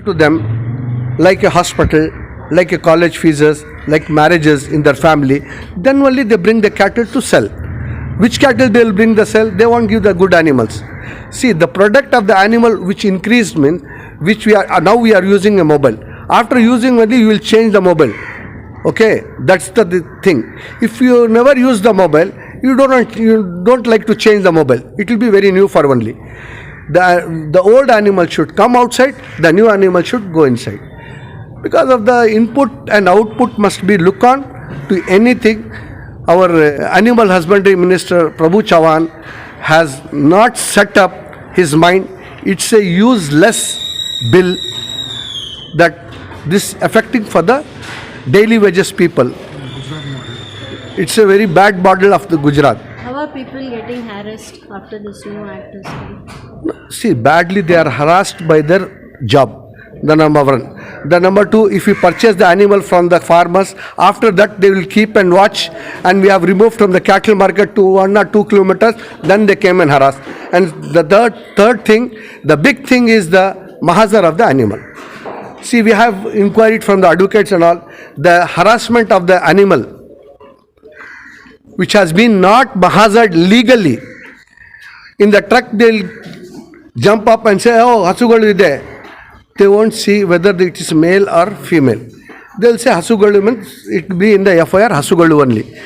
to them like a hospital, like a college fees, like marriages in their family, then only they bring the cattle to sell. Which cattle they will bring the sell? They won't give the good animals. See, the product of the animal which increased means which we are now we are using a mobile. After using only you will change the mobile. Okay, that's the thing. If you never use the mobile, you don't like to change the mobile. It will be very new for only. The old animal should come outside, the new animal should go inside. Because of the input and output must be look on to anything. Our animal husbandry minister Prabhu Chauhan has not set up his mind. It's a useless bill that this affecting for the daily wages people. It's a very bad model of the Gujarat. How are people getting harassed after this new act has come? See, badly they are harassed by their job. The number one. The number two, if we purchase the animal from the farmers, after that they will keep and watch, and we have removed from the cattle market to 1 or 2 kilometers, then they came and harassed. And the third thing, the big thing is the mahazar of the animal. See, we have inquired from the advocates and all, the harassment of the animal, which has been not mahazared legally. In the truck, they'll jump up and say, oh, Hasugalu is there. They won't see whether it is male or female. They'll say Hasugalu means it will be in the FIR Hasugalu only.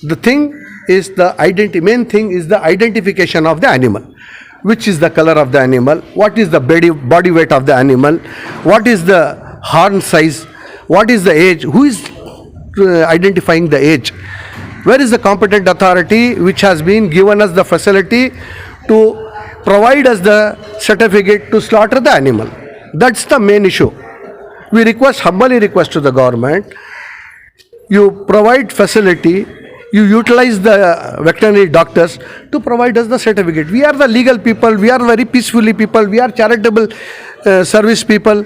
The thing is main thing is the identification of the animal. Which is the color of the animal, what is the body weight of the animal, what is the horn size, what is the age, who is identifying the age, where is the competent authority which has been given us the facility to provide us the certificate to slaughter the animal. That's the main issue. We humbly request to the government, you provide facility, you utilize the veterinary doctors to provide us the certificate. We are the legal people, we are very peacefully people, we are charitable service people.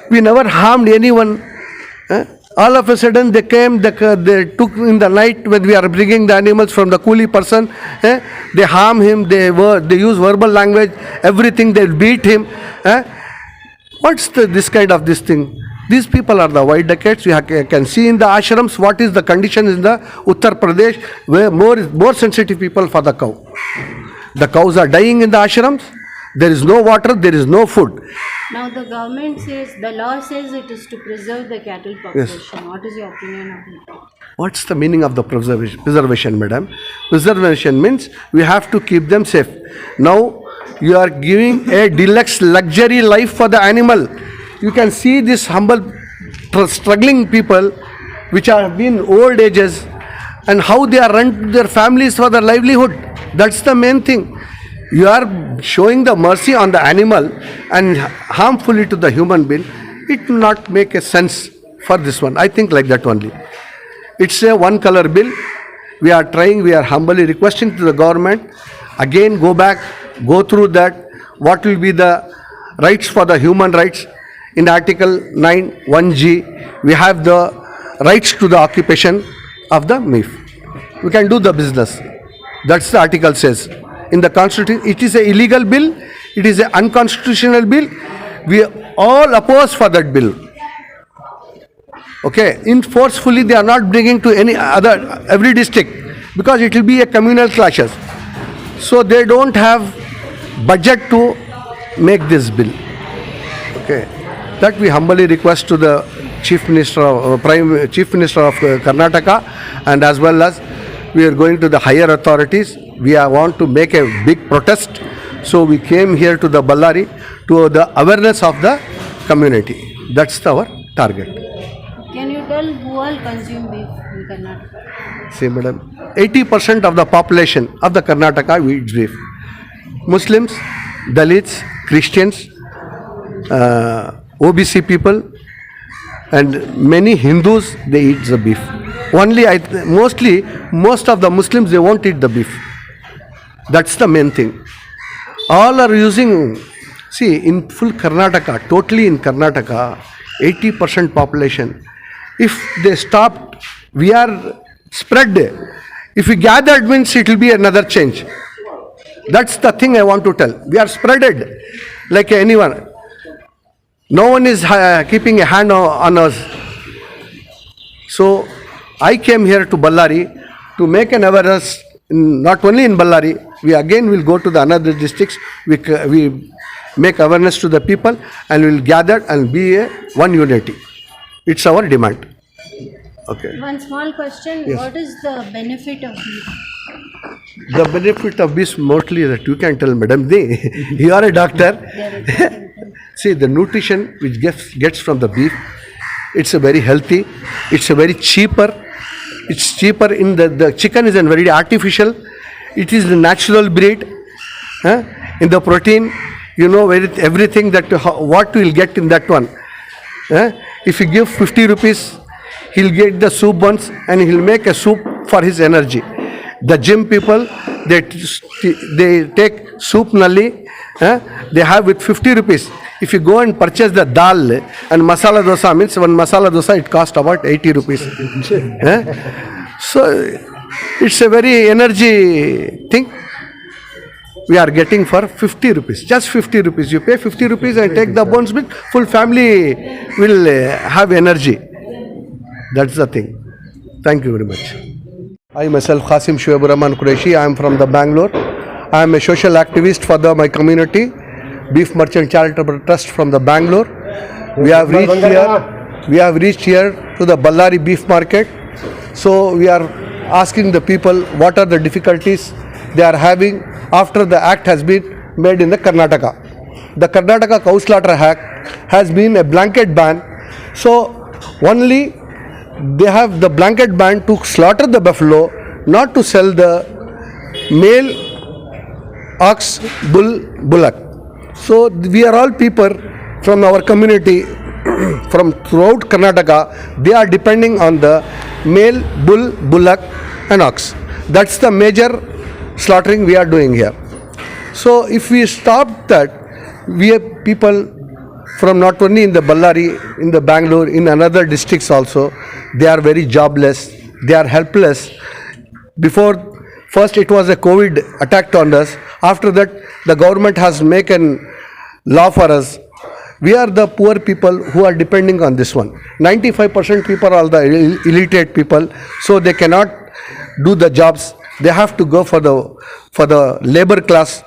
We never harmed anyone. All of a sudden they came, they took in the night when we are bringing the animals from the coolie person, they harm him, they use verbal language, everything, they beat him. What's this kind of this thing? These people are the white dacoits. You can see in the ashrams what is the condition in the Uttar Pradesh, where more sensitive people for the cow. The cows are dying in the ashrams. There is no water, there is no food. Now the government says, the law says it is to preserve the cattle population. Yes. What is your opinion on it? What's the meaning of the preservation, madam? Preservation means we have to keep them safe. Now you are giving a deluxe luxury life for the animal. You can see this humble, struggling people which have been old ages and how they are run their families for their livelihood. That's the main thing. You are showing the mercy on the animal and harmfully to the human being. It will not make a sense for this one. I think like that only. It's a one color bill. We are trying, we are humbly requesting to the government, again go back, go through that, what will be the rights for the human rights. In Article 9, 1G, we have the rights to the occupation of the MIF. We can do the business. That's the article says. In the Constitution, it is an illegal bill, it is an unconstitutional bill. We all oppose for that bill. Okay, forcefully they are not bringing to every district because it will be a communal clashes. So they don't have budget to make this bill. Okay. That we humbly request to the Chief Minister of Karnataka, and as well as we are going to the higher authorities. We want to make a big protest. So we came here to the Ballari to the awareness of the community. That's our target. Can you tell who all consume beef in Karnataka? See, madam, 80% of the population of the Karnataka eats beef. Muslims, Dalits, Christians, OBC people, and many Hindus, they eat the beef. Only, most of the Muslims, they won't eat the beef. That's the main thing. All are using, see, in full Karnataka, totally in Karnataka, 80% population. If they stopped, we are spread. If we gathered means it will be another change. That's the thing I want to tell. We are spreaded like anyone. No one is keeping a hand on us. So I came here to Ballari to make an awareness, not only in Ballari, we again will go to the another districts, we make awareness to the people and will gather and be a one unity. It's our demand. Okay. One small question, Yes. what is the benefit of beef? The benefit of this mostly that you can tell, madam, you are a doctor. See, the nutrition which gets from the beef, it's a very healthy, it's a very cheaper, it's cheaper in the chicken is a very artificial, it is the natural breed. In the protein, you know everything that what we will get in that one. If you give 50 rupees, he'll get the soup buns and he'll make a soup for his energy. The gym people, they take soup nalli, they have with 50 rupees. If you go and purchase the dal and masala dosa, means one masala dosa, it costs about 80 rupees. So it's a very energy thing. We are getting for 50 rupees, just 50 rupees. You pay 50 rupees and take the bones meat, full family will have energy. That's the thing. Thank you very much. I myself, Qasim Shoaib Rahman Qureshi, I am from the Bangalore. I am a social activist for my community, Beef Merchant Charitable Trust from the Bangalore. We have reached here to the Ballari beef market. So we are asking the people what are the difficulties they are having after the act has been made in the Karnataka. The Karnataka Cow Slaughter Act has been a blanket ban. So only they have the blanket ban to slaughter the buffalo, not to sell the male ox, bull, bullock. So we are all people from our community, from throughout Karnataka, they are depending on the male bull, bullock and ox. That's the major slaughtering we are doing here. So if we stop that, we have people from not only in the Ballari, in the Bangalore, in another districts also, they are very jobless, they are helpless. First it was a COVID attack on us. After that, the government has made a law for us. We are the poor people who are depending on this one. 95% people are the illiterate people, so they cannot do the jobs. They have to go for the labor class.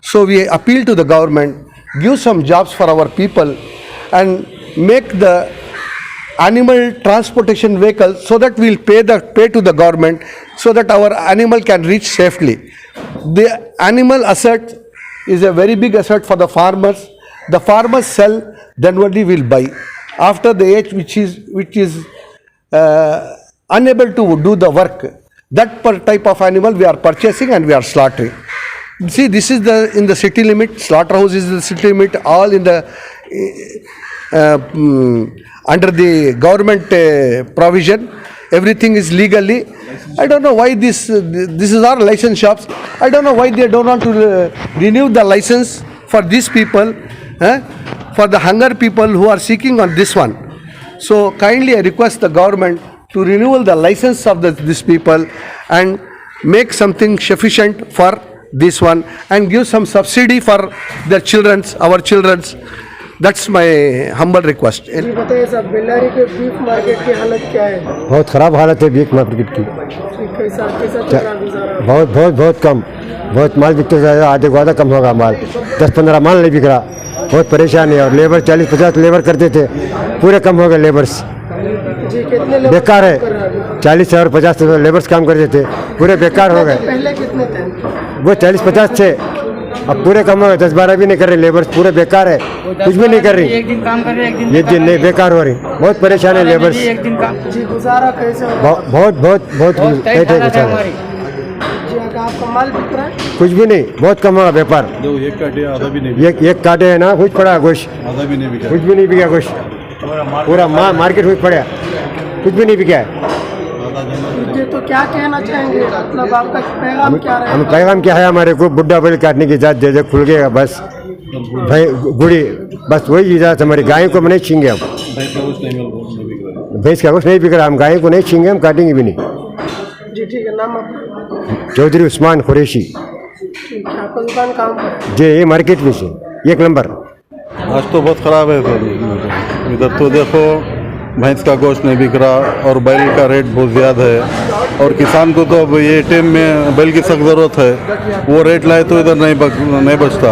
So we appeal to the government, give some jobs for our people and make the animal transportation vehicle so that we'll pay to the government so that our animal can reach safely. The animal asset is a very big asset for the farmers. The farmers sell, then only we'll buy. After the age which is unable to do the work, that type of animal we are purchasing and we are slaughtering. See, this is in the city limit, slaughterhouse is the city limit, all in the under the government provision, everything is legally. I don't know why this is our license shops. I don't know why they don't want to renew the license for these people, for the hunger people who are seeking on this one. So kindly I request the government to renew the license of these people and make something sufficient for this one and give some subsidy for their children's, our children's. That's my humble request. जी बताइए साहब, बेल्लारी के beef market की हालत क्या है? बहुत ख़राब हालत है बीफ मार्केट की। कैसा चल रहा है गुजारा? बहुत कम, बहुत माल बिकते जाएगा, आधे को आधा कम होगा माल, 10-15 माल नहीं बिक रहा, बहुत परेशानी है। और लेबर 40-50 लेबर करते थे, पूरे कम हो गए लेबर्स, जी कितने लेबर बेकार है। कर रहे हैं? 40 और 50 लेबर्स काम करते थे, पूरे बेकार हो गए। पहले कितने थे? वो 40-50 थे, अब पूरे कम हो गए, 10-12 भी नहीं कर रहे लेबर्स, पूरे बेकार है, कुछ भी नहीं कर रही। एक दिन काम कर रहे, एक दिन नहीं, बेकार हो रही, बहुत परेशान है लेबर्स। एक दिन काम जी गुजारा कैसे हो रहा है? बहुत टाइट है बेचारा। जी आपका माल बिक रहा है? कुछ भी नहीं, बहुत कम होगा व्यापार। एक काटे आधा भी नहीं एक काटे है ना, कुछ पड़ा गोश्त, आधा भी नहीं बिका। कुछ भी नहीं बिका गोश्त, पूरा मार्केट हुई पड़ा, कुछ भी नहीं बिका है। जी तो क्या कहना चाहेंगे, मतलब आपका पैगाम क्या हम रहेगा? पैगाम क्या है, हमारे को बुड्ढा बैल काटने की इजाज़त दे दे, खुल गएगा बस भाई गुड़ी, बस वही इजाज़त हमारी। गाय को हम नहीं छींगे, हम भैंस का कुछ नहीं बिक रहा, हम गाय को नहीं छींगे, हम काटेंगे भी नहीं। जी ठीक है, नाम आपका? चौधरी उस्मान कुरैशी। ठीक है, आपका दुकान कहाँ पर है? जे ये मार्केट में से 1 नंबर। आज तो बहुत ख़राब है सर। इधर तो देखो भैंस का गोश्त नहीं बिक रहा और बैल का रेट बहुत ज़्यादा है, और किसान को तो अब ये टाइम में बैल की सख्त ज़रूरत है। वो रेट लाए तो इधर नहीं बचता।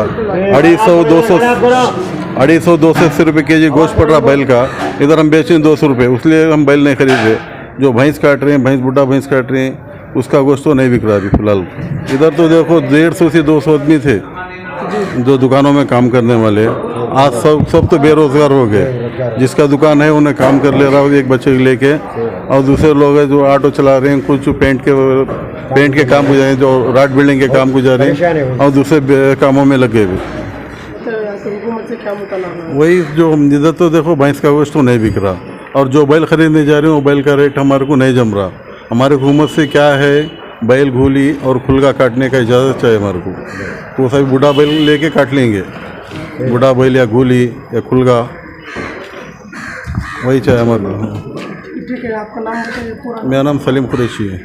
250 रुपये के जी गोश्त पड़ रहा बैल का, इधर हम बेचें 200 रुपये, इसलिए हम बैल नहीं खरीद रहे। जो भैंस काट रहे हैं, बुढ़ा भैंस काट रहे हैं, उसका गोश्त तो नहीं बिक रहा अभी फिलहाल। इधर तो देखो 150 से 200 आदमी थे जो दुकानों में काम करने वाले, आज सब तो बेरोजगार हो गए। जिसका दुकान है उन्हें काम कर ले रहा है एक बच्चे को लेके, और दूसरे लोग हैं जो ऑटो चला रहे हैं, कुछ पेंट के काम को जा रहे हैं, जो राट बिल्डिंग के काम को जा रहे हैं, और दूसरे कामों में लगे हुए। तो हुकूमत से क्या मुतालबा है? वही जो इधर तो देखो भैंस का गोश्त तो नहीं बिक रहा, और जो बैल खरीदने जा रहे हैं वो बैल का रेट हमारे को नहीं जम रहा। हमारे हुकूमत से क्या है, बैल घूली और खुलगा काटने का इजाज़त चाहिए हमारे को। तो वो सभी बूढ़ा बैल लेके काट लेंगे, बूढ़ा बैल या घूली या खुलगा, वही चाहिए हमारे को। ठीक है, आपका नाम बताइए पूरा। मेरा नाम सलीम कुरैशी है।